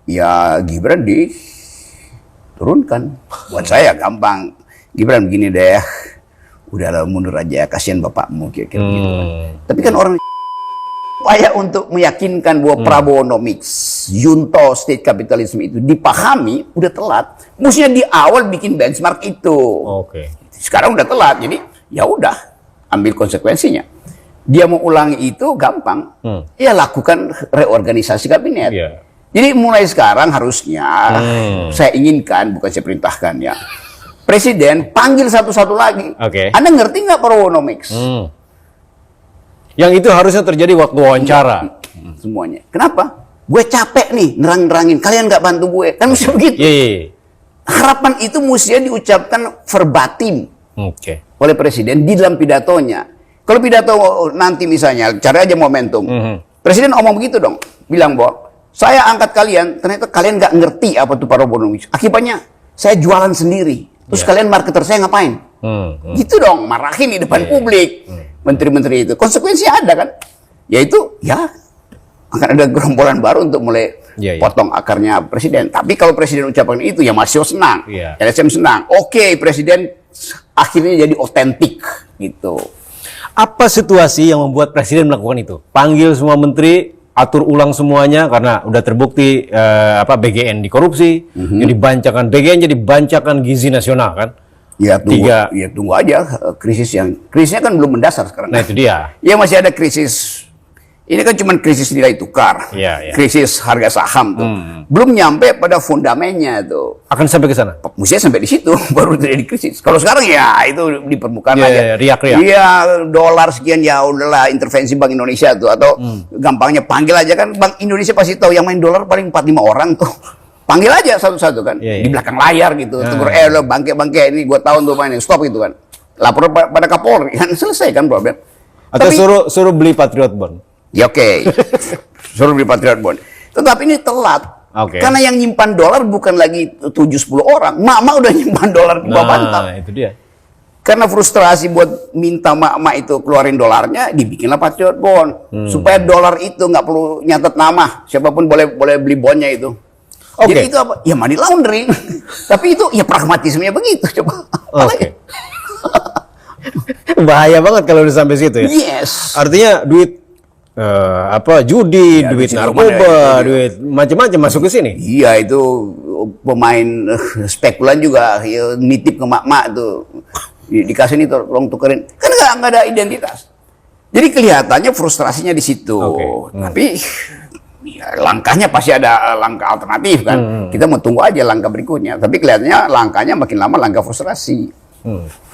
ya Gibran diturunkan. Buat saya gampang. Gibran begini deh, udahlah mundur aja, kasihan bapakmu kira-kira gitu kan. Tapi kan orang upaya untuk meyakinkan bahwa Prabowonomics, junto state capitalism itu dipahami, udah telat. Mestinya di awal bikin benchmark itu. Sekarang udah telat, jadi ya udah ambil konsekuensinya. Dia mau ulangi itu gampang, ya lakukan reorganisasi kabinet. Jadi mulai sekarang harusnya saya inginkan, bukan saya perintahkan ya, Presiden panggil satu-satu lagi. Anda ngerti nggak Prabowonomics? Yang itu harusnya terjadi waktu wawancara. Semuanya. Kenapa? Gue capek nih nerang-nerangin. Kalian nggak bantu gue. Kan mesti begitu. Harapan itu mestinya diucapkan verbatim oleh Presiden di dalam pidatonya. Kalau pidato nanti misalnya, cari aja momentum. Presiden omong begitu dong. Bilang bahwa saya angkat kalian, ternyata kalian nggak ngerti apa itu Prabowonomics. Akibatnya saya jualan sendiri. Terus kalian marketer saya ngapain? Gitu dong, marahin di depan publik. Menteri-menteri itu. Konsekuensinya ada kan? Yaitu, ya akan ada gerombolan baru untuk mulai potong akarnya Presiden. Tapi kalau Presiden ucapkan itu, ya Mas Yos senang. LSM senang. Oke, Presiden akhirnya jadi otentik. Gitu. Apa situasi yang membuat Presiden melakukan itu? Panggil semua menteri, atur ulang semuanya karena udah terbukti BGN dikorupsi, jadi bancakan BGN jadi bancakan gizi nasional kan? Ya tunggu aja krisisnya kan belum mendasar sekarang. Nah itu dia. Ya masih ada krisis. Ini kan cuma krisis nilai tukar, krisis harga saham tuh. Belum nyampe pada fundamennya tuh. Akan sampai ke sana? Mestinya sampai di situ baru terjadi krisis. Kalau sekarang ya itu di permukaan aja. Riak-riak. Iya, dolar sekian ya udahlah intervensi Bank Indonesia tuh atau gampangnya panggil aja kan Bank Indonesia pasti tahu yang main dolar paling 4-5 orang tuh. Panggil aja satu-satu kan di belakang layar gitu. Tegur lo bangke-bangke ini gua tahu tuh mainin stop gitu kan. Lapor pada Kapolri kan selesai kan problem. Atau suruh beli Patriot Bond. Ya oke. Suruh beli Patriot Bond. Tetapi ini telat. Karena yang nyimpan dolar bukan lagi 7-10 orang. Mak-mak udah nyimpan dolar di bawah bantal. Nah, itu dia. Karena frustrasi buat minta mak-mak itu keluarin dolarnya, dibikinlah Patriot Bond. Supaya dolar itu nggak perlu nyatet nama. Siapapun boleh beli bondnya itu. Jadi itu apa? Ya money laundering. Tapi itu ya pragmatismenya begitu. Coba. Bahaya banget kalau udah sampai situ ya. Yes. Artinya duit judi, duit narkoba, duit macam-macam masuk ke sini. Iya, itu pemain spekulan juga ya, nitip ke mak-mak tuh. Dikasih nih tolong tukerin. Kan nggak ada identitas. Jadi kelihatannya frustrasinya di situ. Tapi ya, langkahnya pasti ada langkah alternatif kan. Kita mau tunggu aja langkah berikutnya. Tapi kelihatannya langkahnya makin lama langkah frustrasi.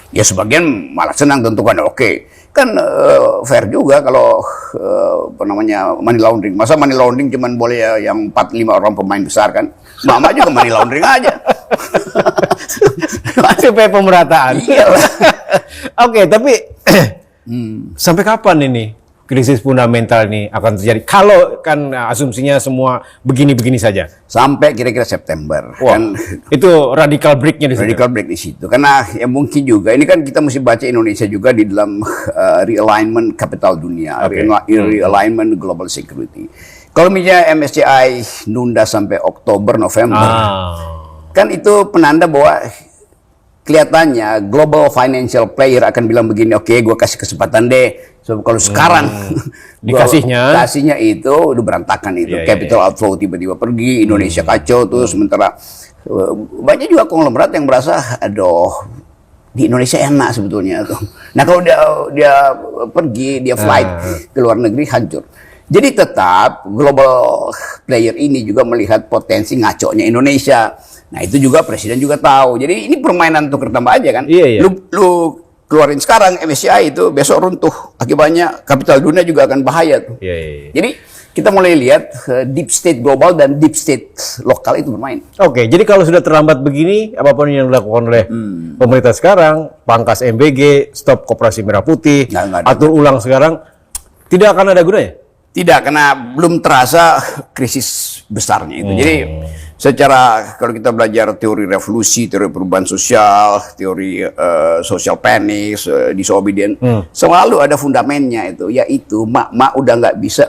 Ya sebagian malah senang tentu kan kan fair juga kalau money laundering. Masa money laundering cuman boleh yang 4-5 orang pemain besar kan? Mama juga money laundering aja. Supaya pemerataan. Iyalah. Tapi sampai kapan ini krisis fundamental ini akan terjadi? Kalau kan asumsinya semua begini-begini saja. Sampai kira-kira September. Kan itu radical break-nya di situ. Radical break di situ. Karena ya mungkin juga ini kan kita mesti baca Indonesia juga di dalam realignment kapital dunia, realignment global security. Kalau misalnya MSCI nunda sampai Oktober November, kan itu penanda bahwa kelihatannya global financial player akan bilang begini, gue kasih kesempatan deh. So, kalau sekarang kasihnya itu udah berantakan itu. Capital outflow tiba-tiba pergi, Indonesia kacau tuh. Sementara banyak juga konglomerat yang merasa, di Indonesia enak sebetulnya tuh. Nah kalau dia pergi, dia flight ke luar negeri hancur. Jadi tetap global player ini juga melihat potensi ngaconya Indonesia. Nah itu juga Presiden juga tahu. Jadi ini permainan tuker tambah aja kan. Lu keluarin sekarang MSCI itu besok runtuh. Akibatnya kapital dunia juga akan bahaya tuh. Jadi kita mulai lihat deep state global dan deep state lokal itu bermain. Jadi kalau sudah terlambat begini, apapun yang dilakukan oleh pemerintah sekarang, pangkas MBG, stop Koperasi Merah Putih, atur ulang sekarang, tidak akan ada gunanya? Tidak, karena belum terasa krisis besarnya itu. Jadi secara kalau kita belajar teori revolusi, teori perubahan sosial, teori social panic, disobedient, selalu ada fundamennya itu, yaitu mak udah nggak bisa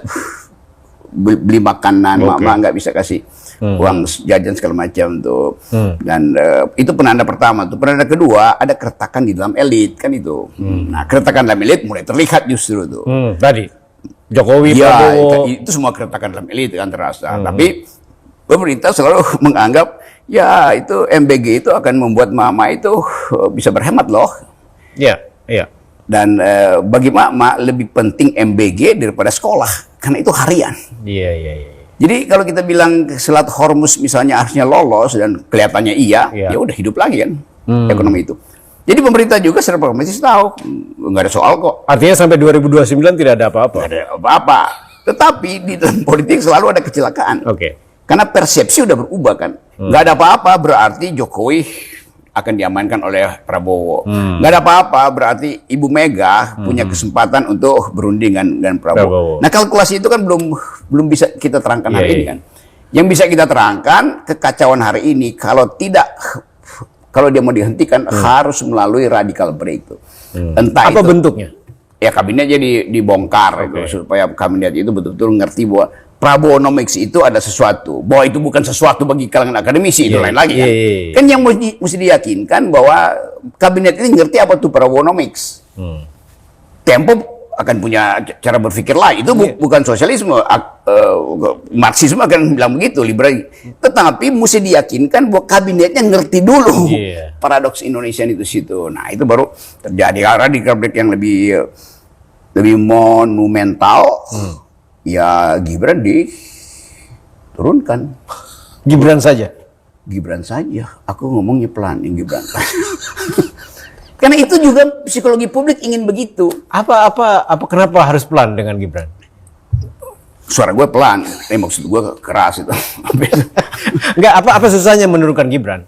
beli makanan, mak nggak bisa kasih uang jajan segala macam tuh. Dan itu penanda pertama tuh. Penanda kedua ada keretakan di dalam elit kan itu. Nah, keretakan dalam elit mulai terlihat justru tuh. Tadi Jokowi, Ya, Prabowo. itu semua keretakan dalam elit kan terasa. Tapi pemerintah selalu menganggap ya itu MBG itu akan membuat mama itu bisa berhemat loh. Iya, iya. Dan bagi mama lebih penting MBG daripada sekolah karena itu harian. Iya, iya, iya. Jadi kalau kita bilang Selat Hormuz misalnya harusnya lolos dan kelihatannya iya, Iya. ya udah hidup lagi kan ekonomi itu. Jadi pemerintah juga secara pragmatis tahu nggak ada soal kok, Artinya sampai 2029 tidak ada apa-apa. nggak ada apa-apa. Tetapi di dalam politik selalu ada kecelakaan. Oke. Karena persepsi udah berubah kan. Nggak ada apa-apa berarti Jokowi akan diamankan oleh Prabowo. Nggak ada apa-apa berarti Ibu Mega punya kesempatan untuk berunding dengan Prabowo. Prabowo. Nah kalkulasi itu kan belum bisa kita terangkan hari Iya, ini iya. kan. Yang bisa kita terangkan kekacauan hari ini kalau dia mau dihentikan harus melalui radical break itu. Entah Apa itu bentuknya? ya kabinetnya dibongkar gitu, supaya kabinet itu betul-betul ngerti bahwa Prabowonomics itu ada sesuatu, bahwa itu bukan sesuatu bagi kalangan akademisi, itu Iya, lain lagi kan. iya, iya. Kan yang mesti diyakinkan bahwa kabinet ini ngerti apa tuh Prabowonomics. Tempo akan punya cara berpikir lain, itu bukan sosialisme, Marxisme akan bilang begitu, liberal. Tetapi mesti diyakinkan bahwa kabinetnya ngerti dulu Iya. paradoks Indonesia itu situ. Nah itu baru terjadi radical break yang lebih monumental. Ya Gibran diturunkan. Gibran saja. Gibran saja. Aku ngomongnya pelan yang Gibran. Karena itu juga psikologi publik ingin begitu. Apa kenapa harus pelan dengan Gibran? Suara gue pelan, maksud gue keras itu. Enggak, apa susahnya menurunkan Gibran?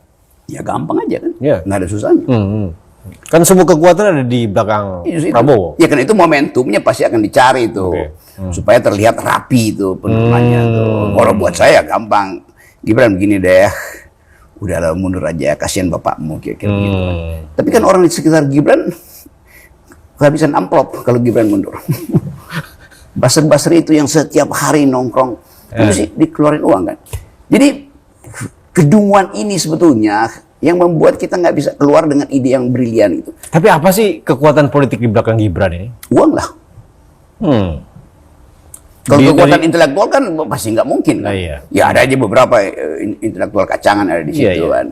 Ya gampang aja kan. Iya. Nggak ada susahnya. Kan semua kekuatan ada di belakang Itu. Prabowo. Ya kan itu momentumnya pasti akan dicari tuh. Oke. Supaya terlihat rapi itu penurunannya tuh. Kalau buat saya gampang. Gibran begini deh. Udahlah mundur aja, kasihan bapakmu kira-kira gitu kan. Tapi kan orang di sekitar Gibran kehabisan amplop kalau Gibran mundur. Baser-baser itu yang setiap hari nongkrong itu sih dikeluarin uang kan. Jadi kedunguan ini sebetulnya yang membuat kita nggak bisa keluar dengan ide yang brilian itu. Tapi apa sih kekuatan politik di belakang Gibran ini? Uang lah. Kalau Di- kekuatan dari- intelektual kan pasti nggak mungkin kan. Iya. Ya ada aja beberapa intelektual kacangan ada di Iya, situ iya. kan.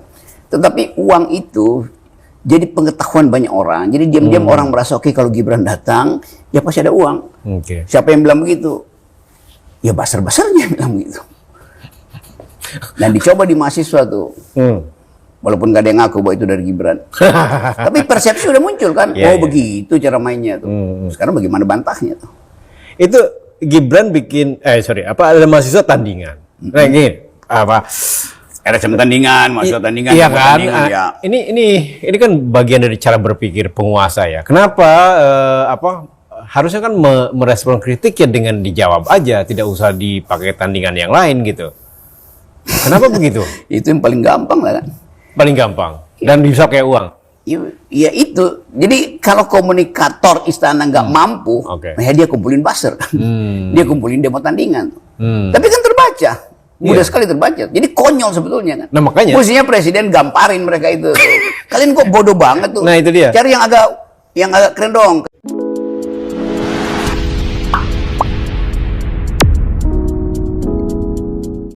Tetapi uang itu jadi pengetahuan banyak orang. Jadi diam-diam orang merasa oke kalau Gibran datang ya pasti ada uang. Oke. Siapa yang bilang begitu? Ya basar-basarnya bilang begitu. Dan dicoba di mahasiswa tuh. Walaupun gak ada yang ngaku bahwa itu dari Gibran. Tapi persepsi udah muncul kan. Iya, iya. Begitu cara mainnya tuh. Sekarang bagaimana bantahnya tuh? Itu Gibran bikin ada mahasiswa tandingan. Nah, gini, Ada tandingan, mahasiswa tandingan. Iya mahasiswa kan? tandingan, ya. Ini kan bagian dari cara berpikir penguasa ya. Kenapa harusnya kan merespon kritik ya dengan dijawab aja, tidak usah dipakai tandingan yang lain gitu. Kenapa begitu? Itu yang paling gampang lah kan. Paling gampang dan bisa kayak uang. Ya itu. Jadi kalau komunikator istana nggak mampu, Oke. ya dia kumpulin buzzer kan. Dia kumpulin demo tandingan. Tapi kan terbaca. Mudah sekali terbaca. Jadi konyol sebetulnya kan. Nah, makanya. Mestinya presiden gamparin mereka itu. Kalian kok bodoh banget tuh. Nah, itu dia. Cari yang agak keren dong.